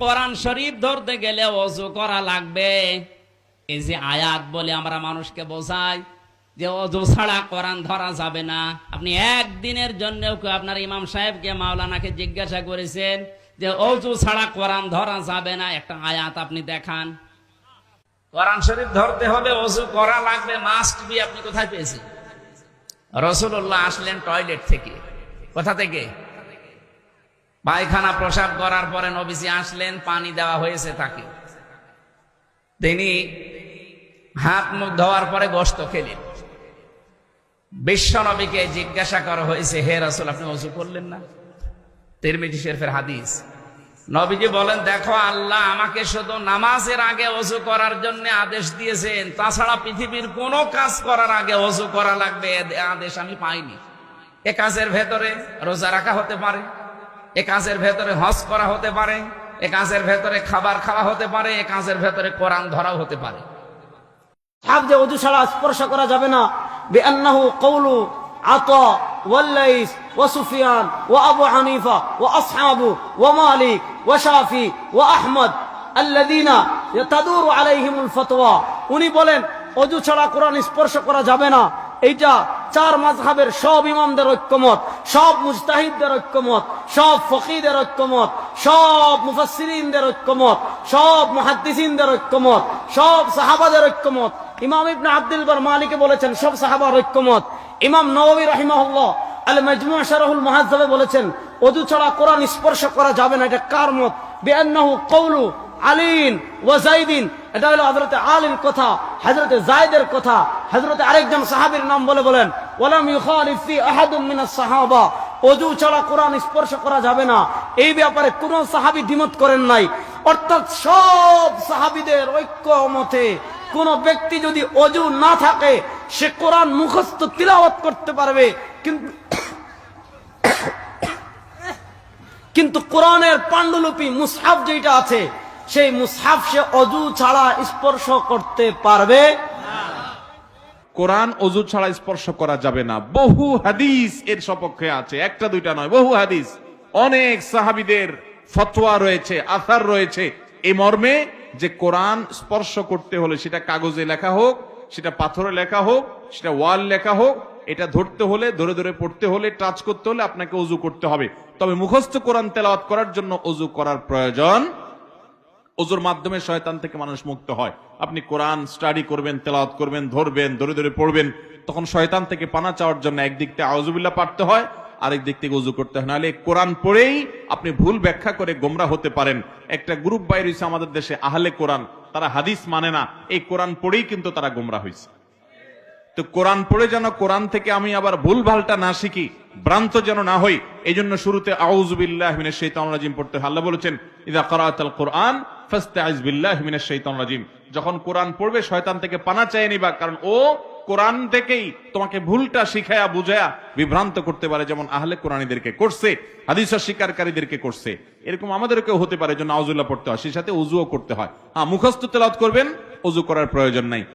কোরআন শরীফ ধরতে গেলে ওযু করা লাগবে। এই যে আয়াত বলে আমরা মানুষকে বোঝাই যে ওযু ছাড়া কোরআন ধরা যাবে না। আপনি একদিনের জন্য আপনার ইমাম সাহেবকে, মাওলানাকে জিজ্ঞাসা করেছেন যে ওযু ছাড়া কোরআন ধরা যাবে না, একটা আয়াত আপনি দেখান। কোরআন শরীফ ধরতে হলে ওযু করা লাগবে, মাস্ট বি। আপনি কোথায় পেয়েছেন? রাসূলুল্লাহ আসলেন টয়লেট থেকে। কোথা থেকে? পায়খানা প্রসাব করার পরে নবীজি আসলেন, পানি দেওয়া হয়েছে তাকে। তিনি হাত মুখ ধোয়ার পরে গোশত খেলেন। বিশ্ব নবীকে জিজ্ঞাসা করা হয়েছে, হে রাসূল, আপনি ওযু করলেন না? তিরমিজি শরীফের হাদিস। নবীজি বলেন, দেখো, আল্লাহ আমাকে শুধু নামাজের আগে ওযু করার জন্য আদেশ দিয়েছেন, তাছাড়া পৃথিবীর কোনো কাজ করার আগে ওযু করা লাগবে এ আদেশ আমি পাইনি। এ কাজের ভেতরে রোজা রাখা হতে পারে, এ কাজের ভেতরে হজ করা হতে পারে, এ কাজের ভেতরে খাবার খাওয়া হতে পারে, এ কাজের ভেতরে কোরআন ধরাও হতে পারে। হাফজে ওযু ছাড়া স্পর্শ করা যাবে না। বিআন্নাহু কওলু আতা ওয়াল্লাইস ওয়া সুফিয়ান ওয়া আবু হানিফা ওয়া আসহাবু ওয়া মালিক ওয়া শাফি ওয়া আহমদ আল্লাযীনা তাদুরু আলাইহিমুল ফাতওয়া। উনি বলেন ওযু ছাড়া কোরআন স্পর্শ করা যাবে না। এইটা চার মাযহাবের সব ইমামদের ঐক্যমত, সব মুজতাহিদদের ঐক্যমত, সব ফকিহদের ঐক্যমত, সব মুফাসসিরিনদের ঐক্যমত, সব মুহাদ্দিসিনদের ঐক্যমত, সব সাহাবাদের ঐক্যমত। ইমাম ইবনে আব্দুল বার মালিকে বলেছেন সব সাহাবার ঐক্যমত। ইমাম নববী রাহিমাহুল্লাহ আল মাজমু' শারহুল মুহাজ্জাবে বলেছেন ওযু ছাড়া কোরআন স্পর্শ করা যাবে না। এটা কার মত? বিআন্নাহু কওলু আলীন ওয়া যায়েদিন। এটা হলো হযরতে আলীর কথা, হযরতে যায়েদের কথা। হযরতে আরেকজন সাহাবীর নাম বলেন ওয়ালাম ইউখালিফ ফি আহাদুম মিনাস সাহাবা। ওযু ছাড়া কোরআন স্পর্শ করা যাবে না, এই ব্যাপারে কোন সাহাবী দ্বিমত করেন নাই। অর্থাৎ সব সাহাবীদের ঐক্যমতে কোন ব্যক্তি যদি ওযু না থাকে সে কোরআন মুখস্থ তিলাওয়াত করতে পারবে, কিন্তু কোরআনের পাণ্ডুলিপি মুসহাফ যেটা আছে সেই মুসহাফ সে ওযু ছাড়া স্পর্শ করতে পারবে না। কোরআন ওযু ছাড়া স্পর্শ করা যাবে না। বহু হাদিস এর সপক্ষে আছে, একটা দুইটা নয়, বহু হাদিস। অনেক সাহাবীদের ফতোয়া রয়েছে, আসার রয়েছে এই মর্মে যে কোরআন স্পর্শ করতে হলে সেটা কাগজে লেখা হোক, সেটা পাথরে লেখা হোক, সেটা ওয়াল লেখা হোক, এটা ধরতে হলে, ধরে ধরে পড়তে হলে, টাচ করতে হলে আপনাকে ওযু করতে হবে। তবে মুখস্থ কোরআন তেলাওয়াত করার জন্য ওযু করার প্রয়োজন। ওযুর মাধ্যমে শয়তান থেকে মানুষ মুক্ত হয়। আপনি কোরআন স্টাডি করবেন, তেলাওয়াত করবেন, ধরবেন, ধরে ধরে পড়বেন, তখন শয়তান থেকে পানা চাওয়ার জন্য একদিক থেকে আউযুবিল্লাহ পড়তে হয়, আরেক দিক থেকে ওযু করতে হয়। নাহলে কোরআন পড়েই আপনি ভুল ব্যাখ্যা করে গোমরা হতে পারেন। একটা গ্রুপ বাইর হইছে আমাদের দেশে, আহলে কোরআন, তারা হাদিস মানে না, এই কোরআন পড়েই কিন্তু তারা গোমরা হয়েছে। তো কোরআন পড়ে যেন কোরআন থেকে আমি আবার ভুল ভালটা না শিখি, ভ্রান্ত যেন না হই, এই জন্য শুরুতে আউযু বিল্লাহি মিনাশ শাইতানির রাজিম পড়তে হয়। আল্লাহ বলেছেন ইযা ক্রাআতাল কুরআন ফাস্তাইজ বিল্লাহি মিনাশ শাইতানির রাজিম। যখন কোরআন পড়বে শয়তান থেকে পানা চেয়ে নিবা, কারণ ও কোরআন থেকেই তোমাকে ভুলটা শিখায়া বুঝায়া বিভ্রান্ত করতে পারে, যেমন আহলে কোরআনীদেরকে করছে, হাদিস স্বীকারকারীদেরকে করছে। এরকম আমাদেরকেও হতে পারে, জন্য আউযুবিল্লাহ পড়তে হয়, সেই সাথে ওযুও করতে হয়। মুখস্থ তেলাওয়াত করবেন, ওযু করার প্রয়োজন নাই।